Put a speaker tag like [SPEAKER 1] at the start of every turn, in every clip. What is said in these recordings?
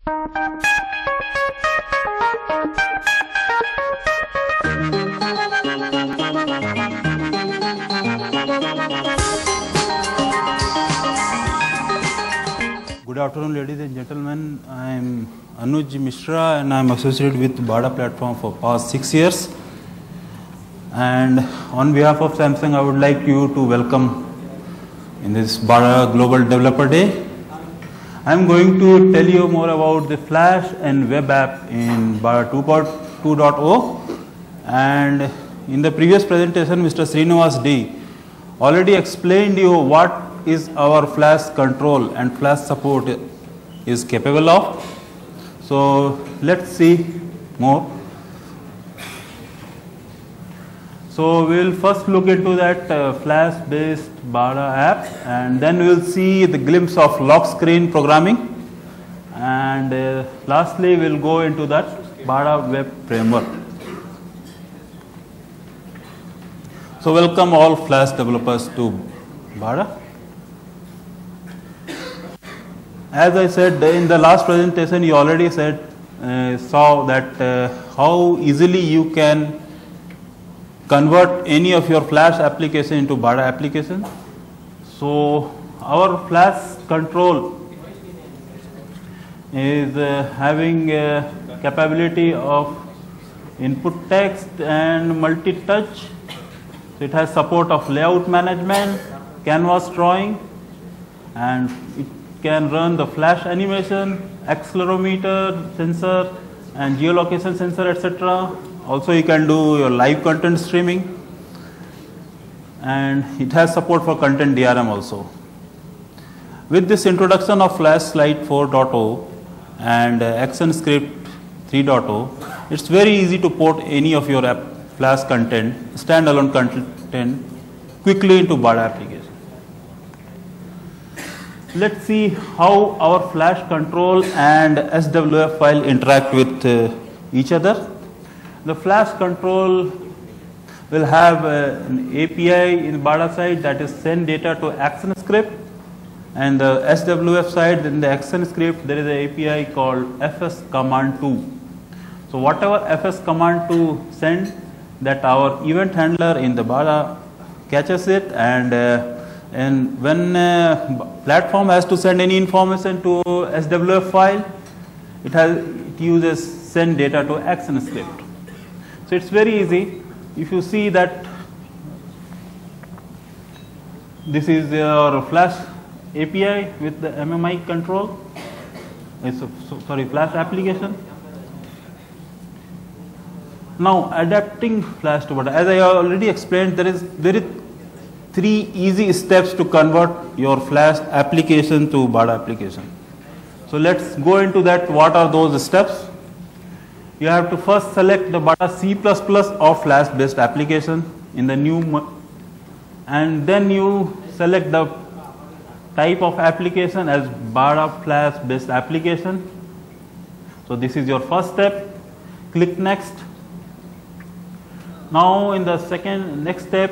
[SPEAKER 1] Good afternoon, ladies and gentlemen. I am Anuj Mishra and I am associated with BADA platform for past 6 years. And on behalf of Samsung, I would like you to welcome in this BADA Global Developer Day. I am going to tell you more about the Flash and web app in BADA 2.0. And in the previous presentation, Mr. Srinivas D already explained you what is our Flash control and Flash support is capable of. So let's see more. So we will first look into that Flash based BADA app, and then we will see the glimpse of lock screen programming, and lastly we will go into that BADA web framework. So welcome all Flash developers to BADA. As I said in the last presentation, you already saw that how easily you can convert any of your Flash application into BADA application. So our Flash control is having capability of input text and multi-touch. So it has support of layout management, canvas drawing, and it can run the Flash animation, accelerometer sensor, and geolocation sensor, etc. Also you can do your live content streaming, and it has support for content DRM also. With this introduction of Flash Lite 4.0 and ActionScript 3.0, it's very easy to port any of your Flash content, standalone content, quickly into BADA application. Let's see how our Flash control and SWF file interact with each other. The Flash control will have an API in BADA side, that is send data to ActionScript, and the SWF side, in the ActionScript there is an API called FS command 2. So whatever FS command 2 send, that our event handler in the BADA catches it, and when platform has to send any information to SWF file, it uses send data to ActionScript. So it's very easy. If you see that this is your Flash API with the MMI control, Flash application. Now adapting Flash to BADA, as I already explained, there is 3 easy steps to convert your Flash application to BADA application. So let's go into that. What are those steps? You have to first select the BADA C++ or Flash based application in the new, and then you select the type of application as BADA Flash based application. So this is your first step. Click next. Now in the next step,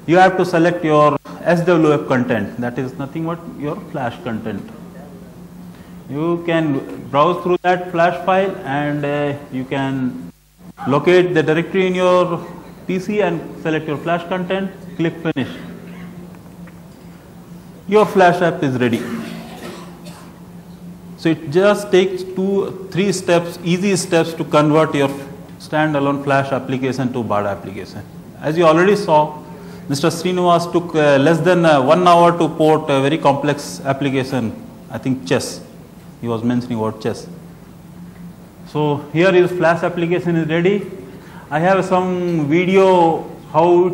[SPEAKER 1] you have to select your SWF content, that is nothing but your Flash content. You can browse through that Flash file, and you can locate the directory in your PC and select your Flash content, click finish. Your Flash app is ready. So it just takes 2-3 steps, easy steps to convert your standalone Flash application to BADA application. As you already saw, Mr. Srinivas took less than 1 hour to port a very complex application, I think chess. He was mentioning about chess. So here is Flash application is ready. I have some video how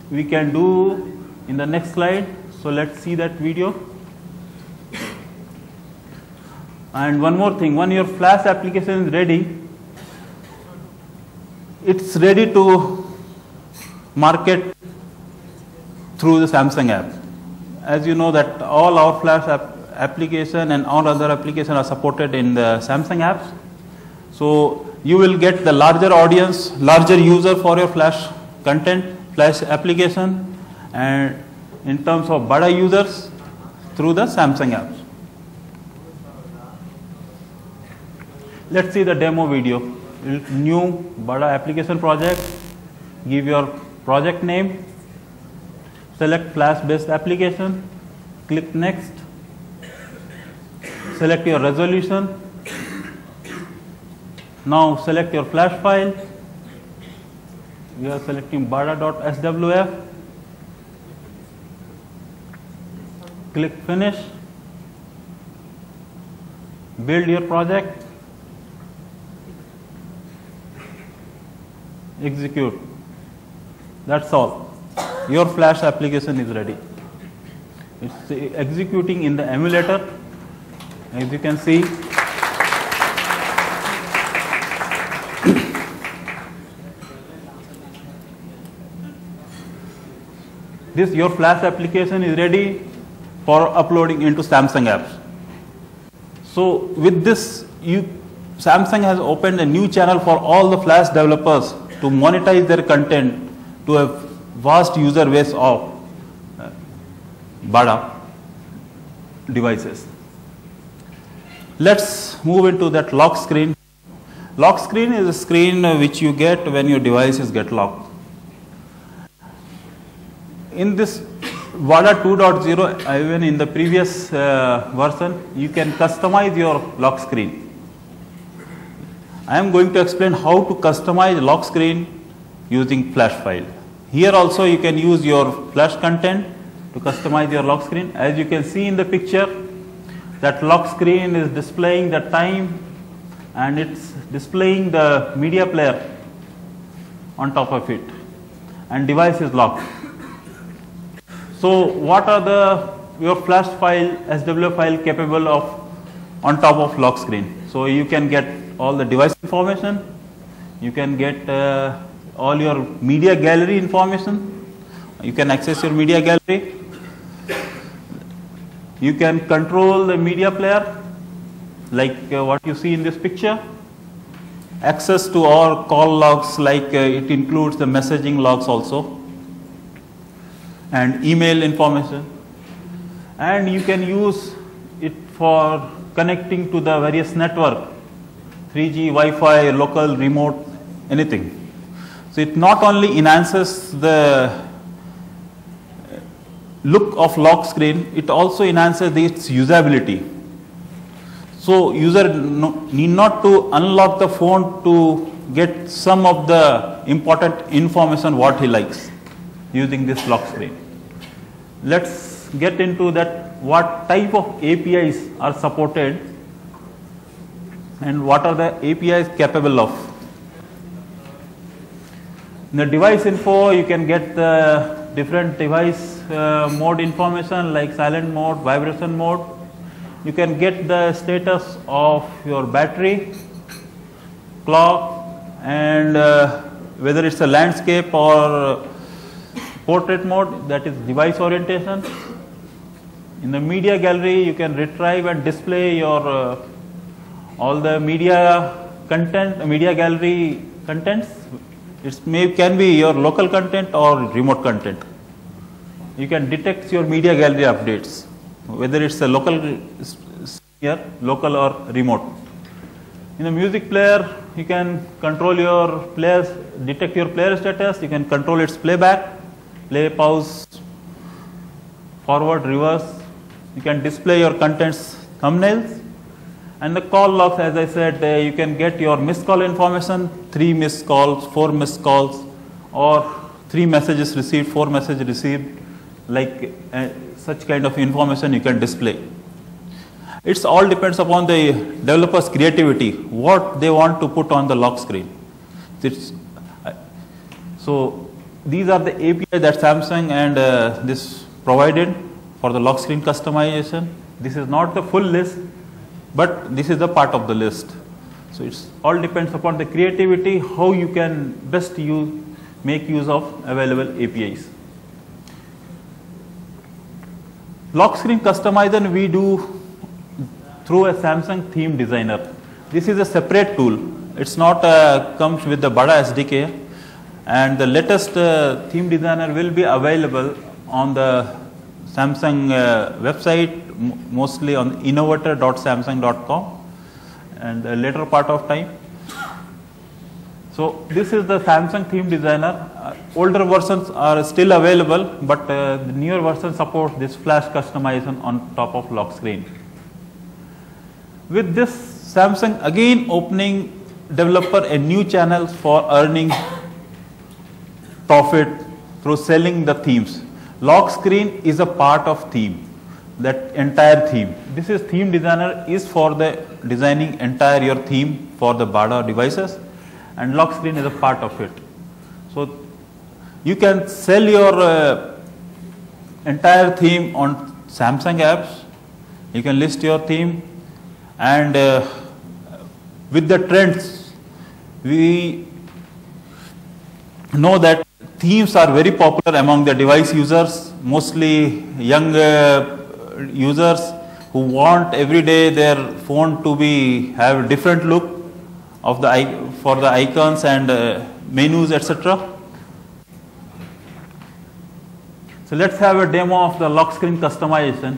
[SPEAKER 1] we can do in the next slide. So let's see that video. And one more thing, when your Flash application is ready, it's ready to market through the Samsung app. As you know that all our Flash application and all other applications are supported in the Samsung apps. So you will get the larger audience, larger user for your Flash content, Flash application, and in terms of BADA users through the Samsung apps. Let's see the demo video. New Bada application project. Give your project name. Select flash based application. Click next. Select your resolution. Now select your flash file. We are selecting bada.swf. Click finish. Build your project. Execute. That's all. Your flash application is ready. It's executing in the emulator. As you can see, this your flash application is ready for uploading into Samsung apps. So with this, Samsung has opened a new channel for all the flash developers to monetize their content to a vast user base of Bada devices. Let's move into that lock screen. Lock screen is a screen which you get when your devices get locked. In this Bada 2.0, even in the previous version, you can customize your lock screen. I am going to explain how to customize lock screen using flash file. Here also you can use your flash content to customize your lock screen. As you can see in the picture, that lock screen is displaying the time and it's displaying the media player on top of it, and device is locked. So what are your flash file, SWF file capable of on top of lock screen? So you can get all the device information, you can get all your media gallery information, you can access your media gallery, you can control the media player like what you see in this picture, access to all call logs, like it includes the messaging logs also, and email information, and you can use it for connecting to the various network, 3G, Wi-Fi, local, remote, anything. So it not only enhances the look of lock screen, it also enhances its usability. So user need not to unlock the phone to get some of the important information what he likes using this lock screen. Let's get into that, what type of APIs are supported and what are the APIs capable of. In the device info, you can get the different device mode information like silent mode, vibration mode. You can get the status of your battery, clock, and whether it's a landscape or portrait mode, that is device orientation. In the media gallery, you can retrieve and display your all the media content, media gallery contents. It can be your local content or remote content. You can detect your media gallery updates, whether it's a local or remote. In the music player, you can control your players, detect your player status. You can control its playback, play, pause, forward, reverse. You can display your contents, thumbnails. And the call logs, as I said, you can get your missed call information, 3 missed calls, 4 missed calls, or 3 messages received, 4 messages received, like such kind of information you can display. It's all depends upon the developer's creativity, what they want to put on the lock screen. So these are the API that Samsung and this provided for the lock screen customization. This is not the full list, but this is the part of the list. So it's all depends upon the creativity, how you can best make use of available APIs. Lock screen customization we do through a Samsung theme designer. This is a separate tool. It's not comes with the Bada SDK, and the latest theme designer will be available on the Samsung website, mostly on innovator.samsung.com, and a later part of time. So this is the Samsung Theme Designer. Older versions are still available, but the newer version supports this flash customization on top of lock screen. With this, Samsung again opening developer a new channel for earning profit through selling the themes. Lock screen is a part of theme, that entire theme. This is Theme Designer is for the designing entire your theme for the BADA devices, and lock screen is a part of it. So you can sell your entire theme on Samsung apps. You can list your theme, and with the trends, we know that themes are very popular among the device users, mostly young users who want every day their phone to have a different look of for the icons and menus, etc. So let's have a demo of the lock screen customization,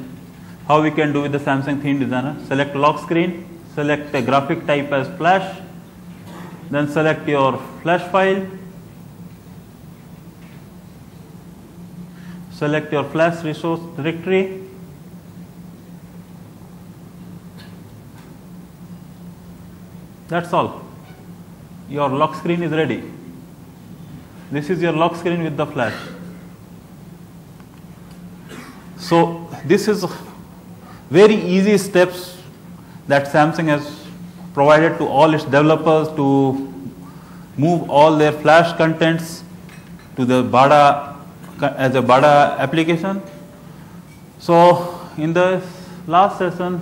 [SPEAKER 1] how we can do with the Samsung Theme Designer. Select lock screen, select a graphic type as flash, then select your flash file, select your flash resource directory, that's all. Your lock screen is ready. This is your lock screen with the flash. So this is very easy steps that Samsung has provided to all its developers to move all their flash contents to the BADA as a BADA application. So in the last session,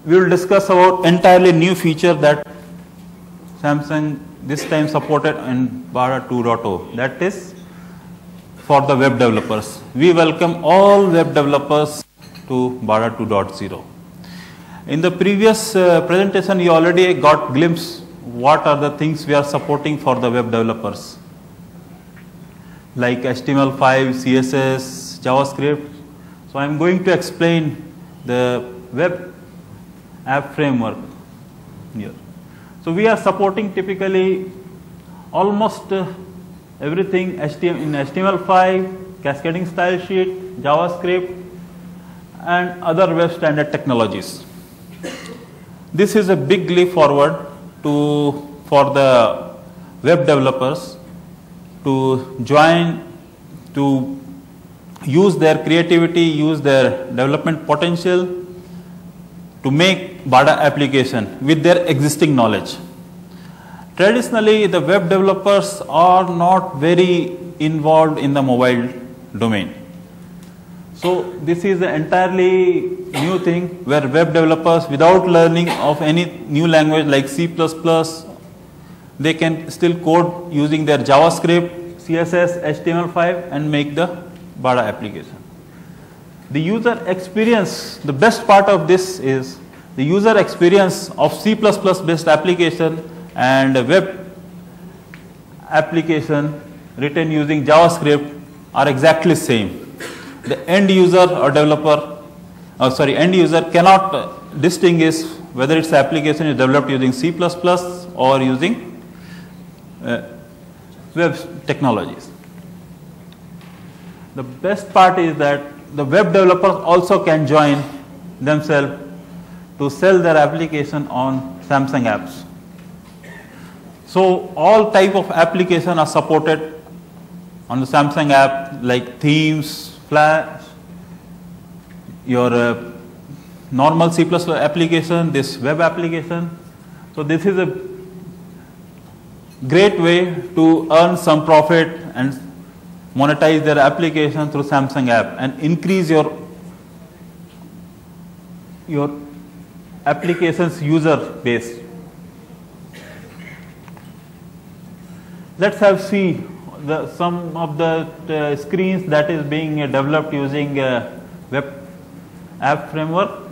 [SPEAKER 1] we will discuss about entirely new feature that Samsung this time supported in BADA 2.0, that is for the web developers. We welcome all web developers to BADA 2.0. In the previous presentation, you already got glimpse what are the things we are supporting for the web developers, like HTML5, CSS, JavaScript. So I am going to explain the web app framework here. So we are supporting typically almost everything in HTML5, cascading style sheet, JavaScript, and other web standard technologies. This is a big leap forward for the web developers to join, to use their creativity, use their development potential to make BADA application with their existing knowledge. Traditionally, the web developers are not very involved in the mobile domain. So this is an entirely new thing where web developers, without learning of any new language like C++, they can still code using their JavaScript, CSS, HTML5 and make the BADA application. The user experience, the best part of this is the user experience of C++ based application and web application written using JavaScript are exactly same. The end user or developer, end user cannot distinguish whether its application is developed using C++ or using web technologies. The best part is that the web developers also can join themselves to sell their application on Samsung apps. So all type of application are supported on the Samsung app, like themes, Flash, your normal C++ application, this web application. So this is a great way to earn some profit and monetize their application through Samsung app and increase your application's user base. Let's have see some of the screens that is being developed using web app framework.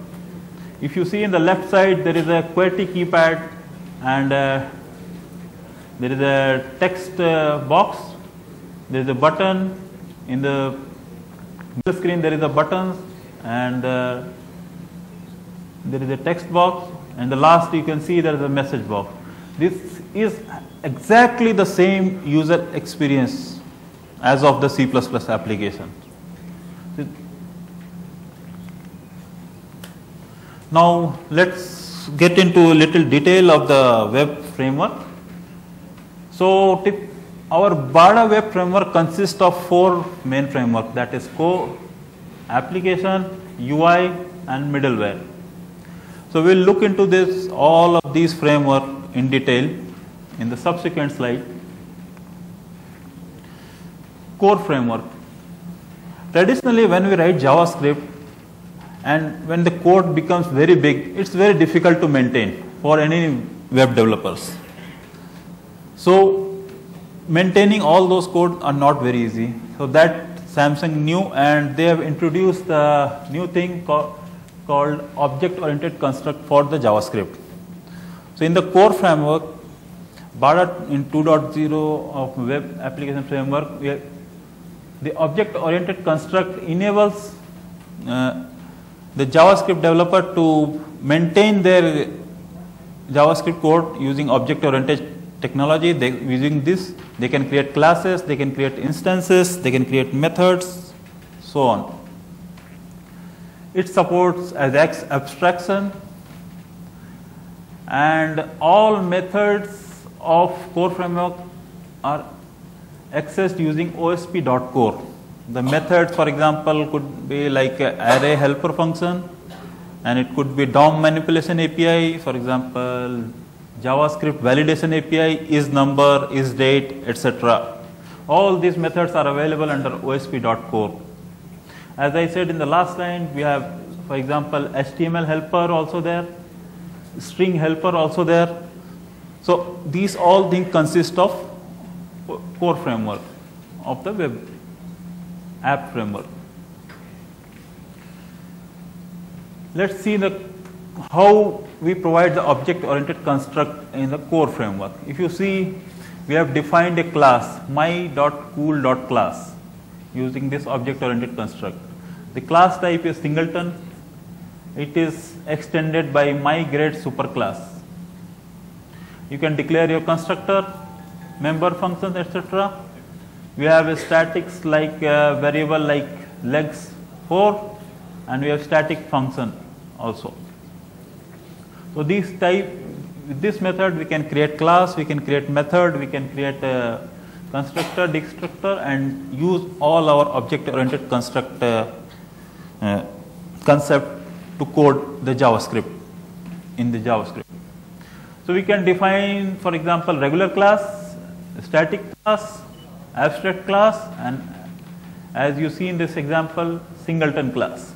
[SPEAKER 1] If you see in the left side, there is a QWERTY keypad and there is a text box. There is a button in the screen. There is a button and there is a text box and the last you can see there is a message box. This is exactly the same user experience as of the C++ application. Now let's get into a little detail of the web framework. So our BADA web framework consists of 4 main frameworks, that is core, application, UI and middleware. So we'll look into this, all of these frameworks in detail in the subsequent slide. Core framework. Traditionally when we write JavaScript and when the code becomes very big, it's very difficult to maintain for any web developers. So maintaining all those codes are not very easy. So that Samsung knew, and they have introduced a new thing called object-oriented construct for the JavaScript. So in the core framework, BADA in 2.0 of web application framework, the object-oriented construct enables the JavaScript developer to maintain their JavaScript code using object-oriented technology. Using this, they can create classes, they can create instances, they can create methods, so on. It supports AJAX abstraction, and all methods of core framework are accessed using OSP.core. The methods, for example, could be like array helper function, and it could be DOM manipulation API, for example, JavaScript validation API, isNumber, isDate, etc. All these methods are available under OSP.core. As I said in the last line, we have, for example, HTML helper also there, string helper also there. So these all things consist of core framework of the web app framework. Let's see how we provide the object-oriented construct in the core framework. If you see, we have defined a class, my.cool.class, using this object-oriented construct. The class type is singleton. It is extended by myGrade superclass. You can declare your constructor, member functions, etc. We have a statics like a variable like legs4, and we have static function also. So with this method we can create class, we can create method, we can create a constructor, destructor, and use all our object-oriented construct concept to code the JavaScript in the JavaScript. So we can define, for example, regular class, static class, abstract class, and as you see in this example, singleton class.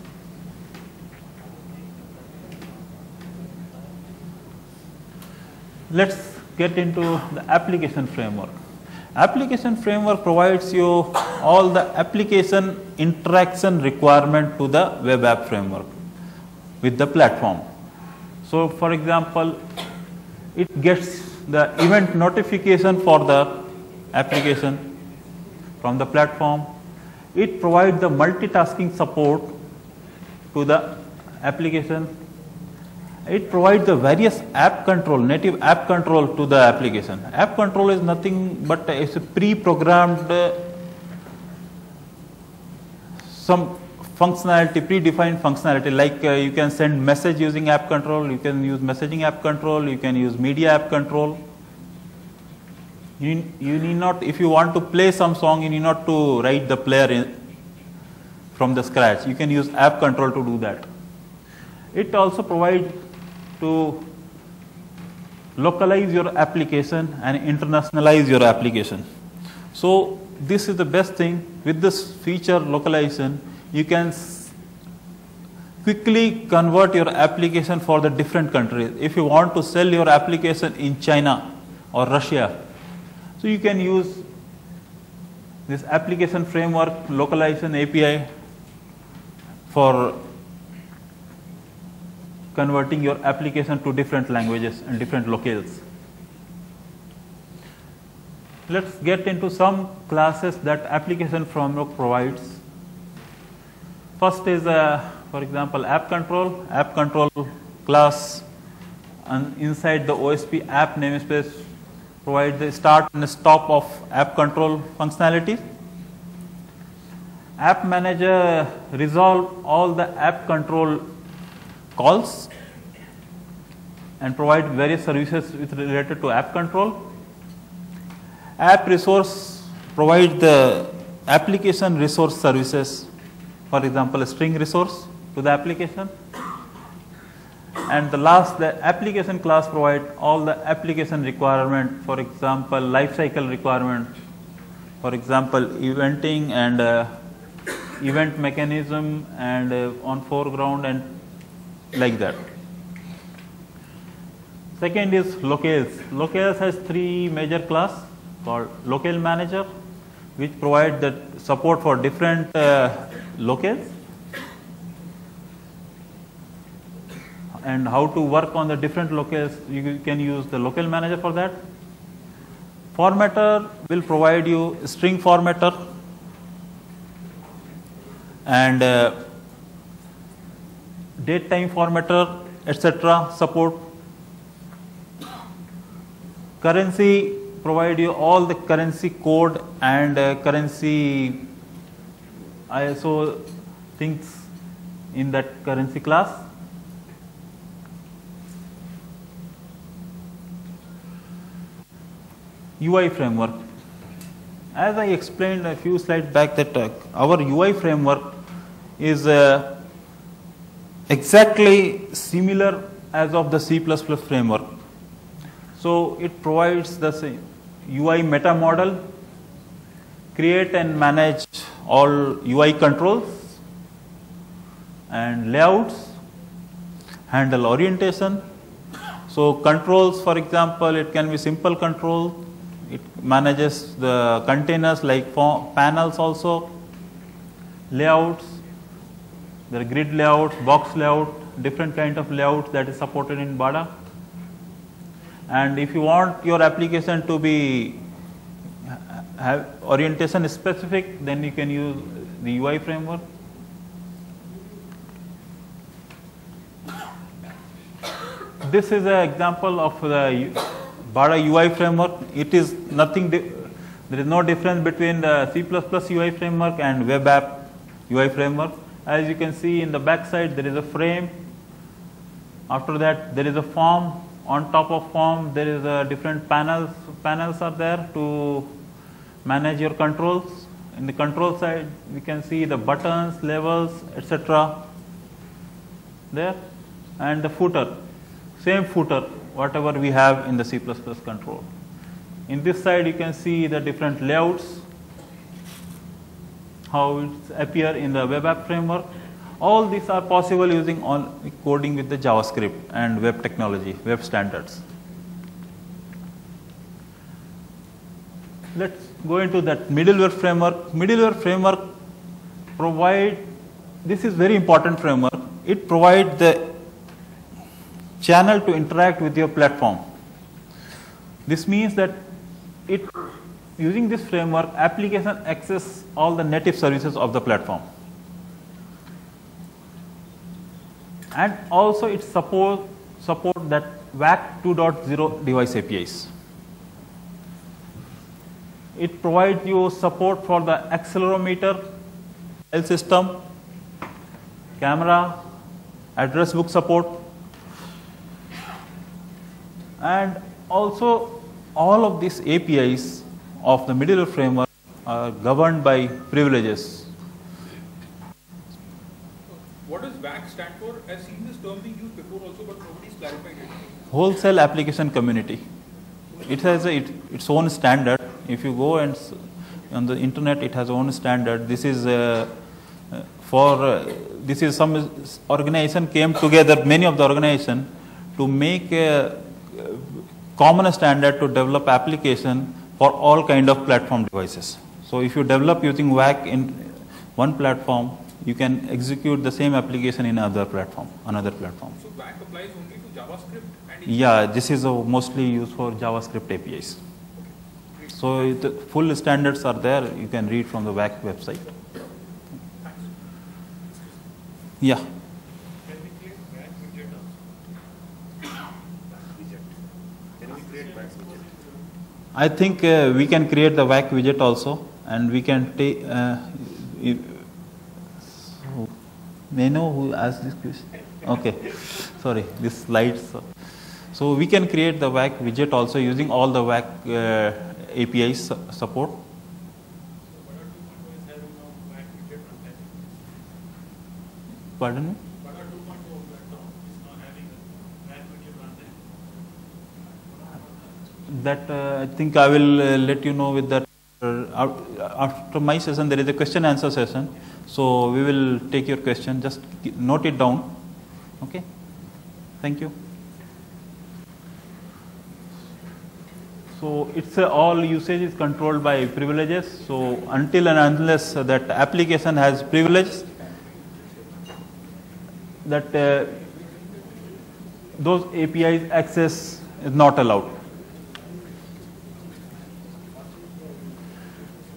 [SPEAKER 1] Let's get into the application framework. Application framework provides you all the application interaction requirement to the web app framework with the platform. So for example, it gets the event notification for the application from the platform. It provides the multitasking support to the application. It provides the various app control, native app control to the application. App control is nothing but it's a pre-programmed some functionality, predefined functionality, like you can send message using app control, you can use messaging app control, you can use media app control. You need not, if you want to play some song, you need not to write the player from the scratch. You can use app control to do that. It also provides to localize your application and internationalize your application. So this is the best thing. With this feature localization, you can quickly convert your application for the different countries. If you want to sell your application in China or Russia, so you can use this application framework localization API for converting your application to different languages and different locales. Let's get into some classes that application framework provides. First is, for example, app control. App control class and inside the OSP app namespace provide the start and stop of app control functionality. App Manager resolve all the app control calls and provide various services related to app control. App Resource provide the application resource services, for example, a string resource to the application. And the last, the application class provide all the application requirement, for example, lifecycle requirement, for example, eventing and event mechanism and on foreground and like that. Second is Locales. Locales has three major class called Local Manager, which provide the support for different locales and how to work on the different locales. You can use the Local Manager for that. Formatter will provide you string formatter and date time formatter, etc. support. Currency provide you all the currency code and currency ISO things in that currency class. UI framework. As I explained a few slides back that our UI framework is exactly similar as of the C++ framework. So it provides the same UI meta model, create and manage all UI controls and layouts, handle orientation. So controls, for example, it can be simple control. It manages the containers like panels also, layouts, there are grid layouts, box layout, different kind of layouts that is supported in BADA. And if you want your application to be have orientation specific, then you can use the UI framework. This is an example of the BADA UI framework. It is nothing, there is no difference between the C++ UI framework and web app UI framework. As you can see in the back side, there is a frame. After that, there is a form. On top of form, there is a different panels. Panels are there to manage your controls. In the control side, we can see the buttons, levels, etc. there. And the footer, same footer, whatever we have in the C++ control. In this side, you can see the different layouts, how it appear in the web app framework. All these are possible using coding with the JavaScript and web technology, web standards. Let's go into that middleware framework. Middleware framework provide, this is very important framework. It provides the channel to interact with your platform. This means that using this framework, application access all the native services of the platform. And also it support that WAC 2.0 device APIs. It provides you support for the accelerometer, file system, camera, address book support, and also all of these APIs of the middleware framework are governed by privileges.
[SPEAKER 2] What does WAC stand for? I've seen this term being used before also, but nobody's clarified it.
[SPEAKER 1] Wholesale Application Community. It has its own standard. If you go and on the internet, it has own standard. This is this is some organization came together, many of the organization, to make a common standard to develop application for all kind of platform devices. So if you develop using WAC in one platform, you can execute the same application in another platform.
[SPEAKER 2] So WAC applies only to JavaScript and
[SPEAKER 1] yeah, this is mostly used for JavaScript APIs.
[SPEAKER 2] Okay.
[SPEAKER 1] So the full standards are there. You can read from the WAC website.
[SPEAKER 2] Thanks.
[SPEAKER 1] Yeah.
[SPEAKER 2] Can we claim WAC widget also?
[SPEAKER 1] I think we can create the WAC widget also, and we can take. So, may I know who asked this question? Okay, sorry, this slides. So we can create the WAC widget also using all the WAC APIs support. Pardon me? That I think I will let you know with that. After my session, there is a question answer session. So we will take your question. Just note it down. Okay. Thank you. So it's all usage is controlled by privileges. So until and unless that application has privileges, that those APIs access is not allowed.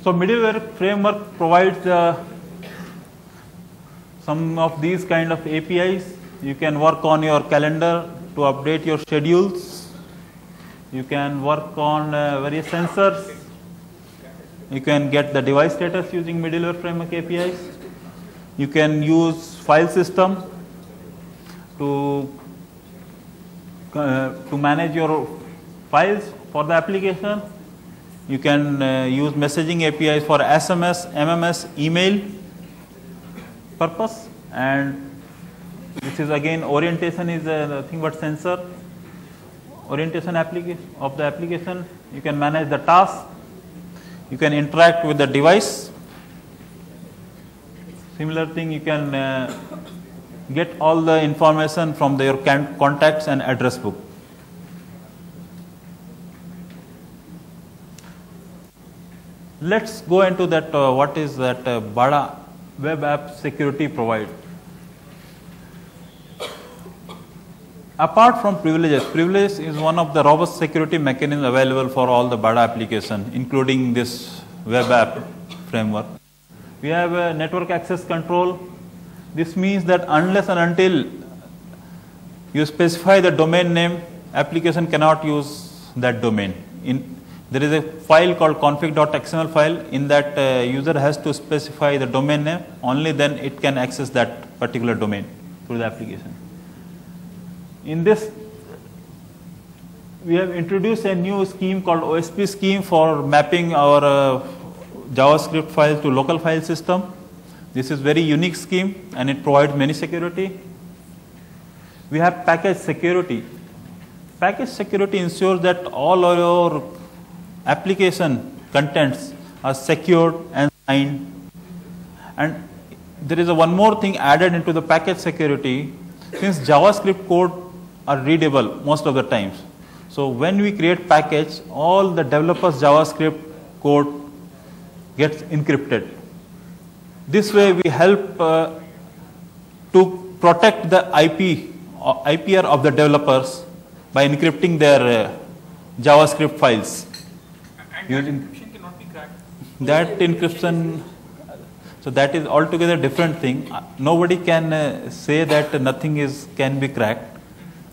[SPEAKER 1] So middleware framework provides some of these kind of APIs. You can work on your calendar to update your schedules. You can work on various sensors. You can get the device status using middleware framework APIs. You can use file system to manage your files for the application. You can use messaging APIs for SMS, MMS, email purpose, and this is again orientation is nothing but sensor orientation application of the application. You can manage the task. You can interact with the device. Similar thing, you can get all the information from your contacts and address book. Let's go into that. What is that BADA web app security provide? Apart from privileges, privilege is one of the robust security mechanisms available for all the BADA application, including this web app framework. We have a network access control. This means that unless and until you specify the domain name, application cannot use that domain. There is a file called config.xml file. In that, user has to specify the domain name. Only then it can access that particular domain through the application. In this, we have introduced a new scheme called OSP scheme for mapping our JavaScript file to local file system. This is very unique scheme and it provides many security. We have package security. Package security ensures that all your application contents are secured and signed. And there is one more thing added into the package security. Since JavaScript code are readable most of the times, so when we create package, all the developers JavaScript code gets encrypted. This way we help to protect the IPR of the developers by encrypting their JavaScript files.
[SPEAKER 2] And that encryption cannot be cracked.
[SPEAKER 1] That encryption, so that is altogether different thing. Nobody can say that nothing can be cracked.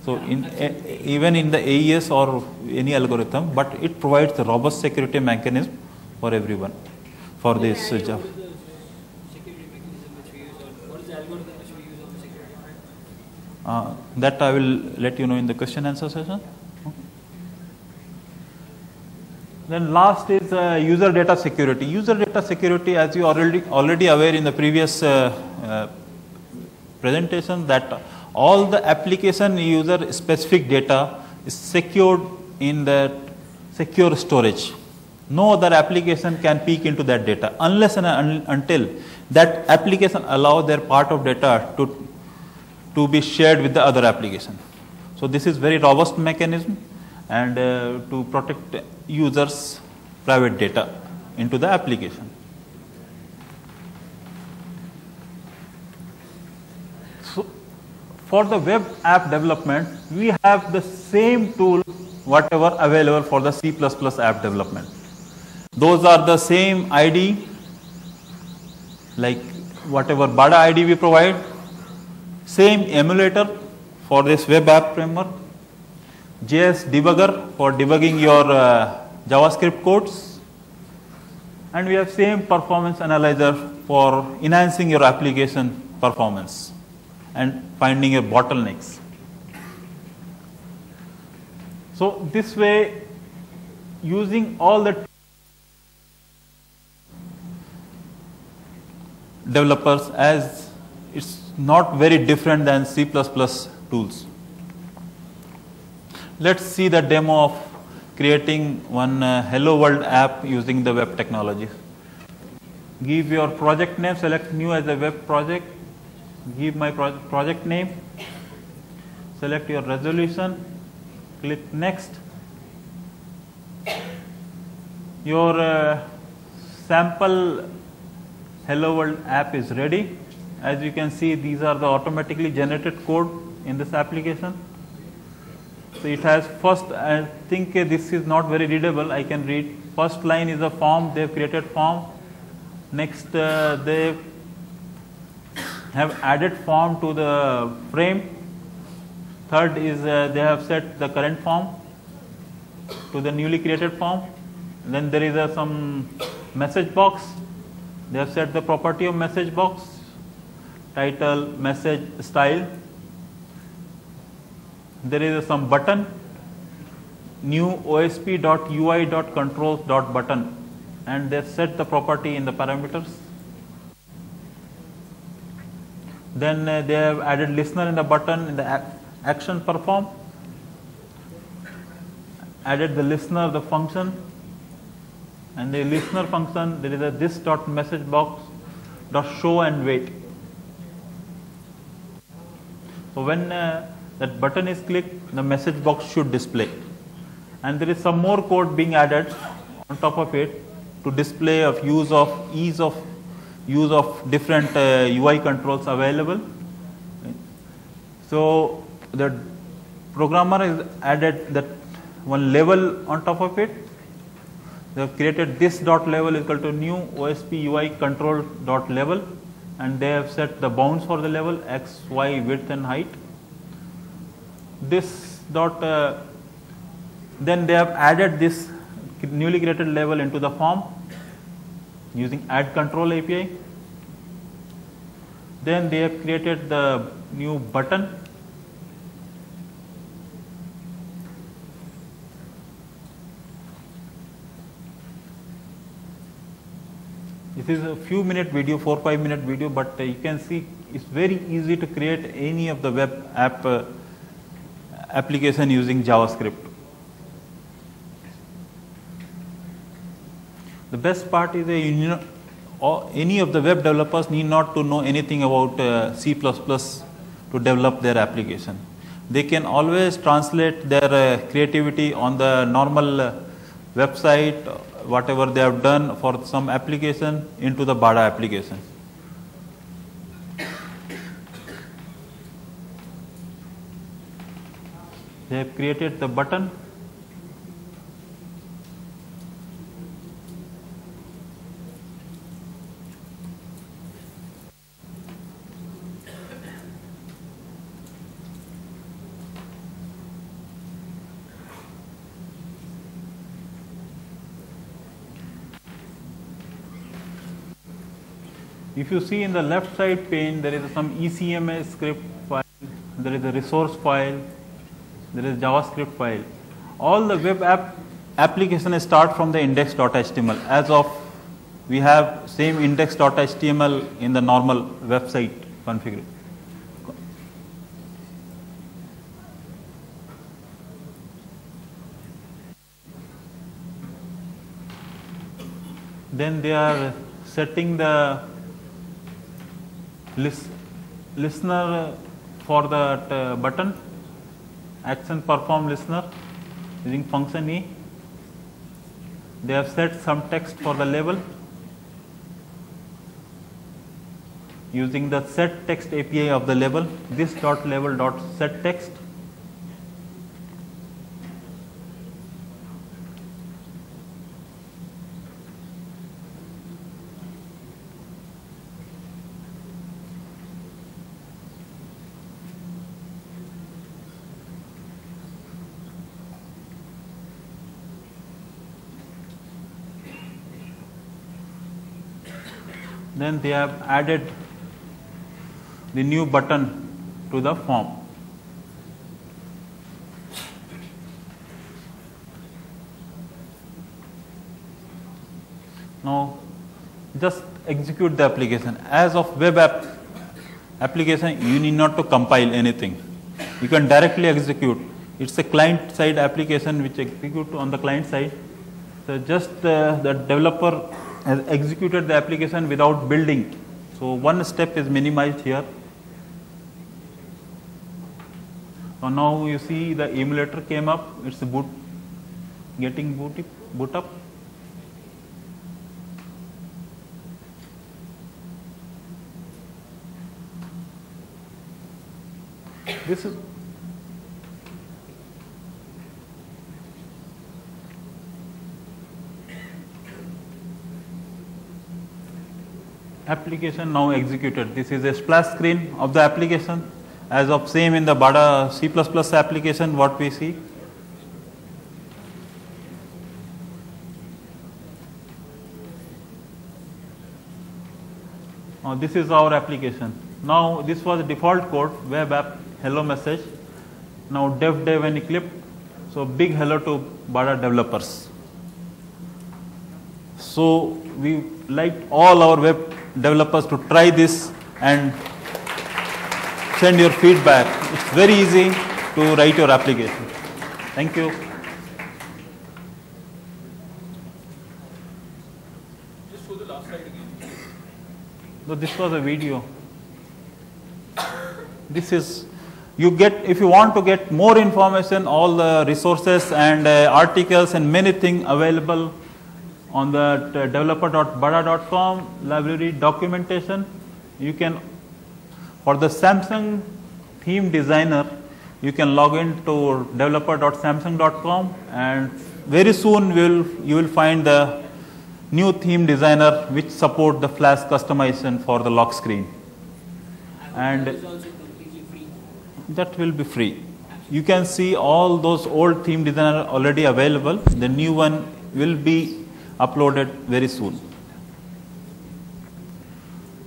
[SPEAKER 1] So even in the AES or any algorithm, but it provides a robust security mechanism for everyone for this job. That I will let you know in the question answer session. Okay. Then last is user data security. User data security, as you already aware in the previous presentation, that all the application user specific data is secured in that secure storage. No other application can peek into that data unless and until that application allow their part of data to be shared with the other application. So this is very robust mechanism and to protect users' private data into the application. So for the web app development, we have the same tool whatever available for the C++ app development. Those are the same ID, like whatever BADA ID we provide, same emulator for this web app framework, JS debugger for debugging your JavaScript codes, and we have same performance analyzer for enhancing your application performance and finding your bottlenecks. So this way, using all the developers, as it's not very different than C++ tools. Let's see the demo of creating one Hello World app using the web technology. Give your project name, select new as a web project, give my project name, select your resolution, click next. Your sample Hello World app is ready. As you can see, these are the automatically generated code in this application. So it has first, I think this is not very readable, I can read. First line is a form, they have created form. Next they have added form to the frame. Third is they have set the current form to the newly created form. Then there is some message box. They have set the property of message box, title, message, style. There is some button, new osp.ui.controls.button, and they set the property in the parameters. Then they have added listener in the button in the action perform, added the listener, the function, and the listener function there is a this.messagebox.show and wait. So when that button is clicked, the message box should display, and there is some more code being added on top of it to display of ease of use of different UI controls available. So the programmer has added that one level on top of it. They have created this dot level equal to new OSP UI control dot level, and they have set the bounds for the level x, y, width and height. This dot then they have added this newly created level into the form using add control API. Then they have created the new button. This is a few minute video, 4-5 minute video, but you can see it's very easy to create any of the web app application using JavaScript. The best part is any of the web developers need not to know anything about C++ to develop their application. They can always translate their creativity on the normal website, whatever they have done for some application, into the BADA application. They have created the button. If you see in the left side pane, there is some ECMA script file, there is a resource file, there is JavaScript file. All the web applications start from the index.html. As of we have same index.html in the normal website configuration. Then they are setting the listener for that button, action perform listener using function E. They have set some text for the label using the set text API of the label, this dot label dot set text. Then they have added the new button to the form. Now just execute the application. As of web app application, you need not to compile anything. You can directly execute. It's a client side application which executes on the client side. So just the developer has executed the application without building. So one step is minimized here. So now you see the emulator came up. It's getting boot up. This is application now executed. This is a splash screen of the application, as of same in the BADA C++ application what we see. Now this is our application. Now this was default code, web app, hello message. Now dev and Eclipse. So big hello to BADA developers. So we like all our web developers to try this and send your feedback. It's very easy to write your application. Thank you.
[SPEAKER 2] Just show the last slide again.
[SPEAKER 1] So this was a video. This is, you get, if you want to get more information, all the resources and articles and many things available on the developer.bada.com library documentation. You can, for the Samsung theme designer, you can log into developer.samsung.com, and very soon you will find the new theme designer which support the flash customization for the lock screen. And
[SPEAKER 3] is also completely free.
[SPEAKER 1] That will be free. You can see all those old theme designer already available. The new one will be uploaded very soon.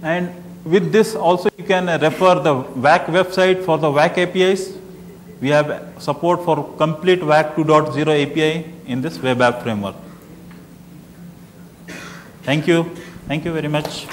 [SPEAKER 1] And with this also you can refer the WAC website for the WAC APIs. We have support for complete WAC 2.0 API in this web app framework. Thank you. Thank you very much.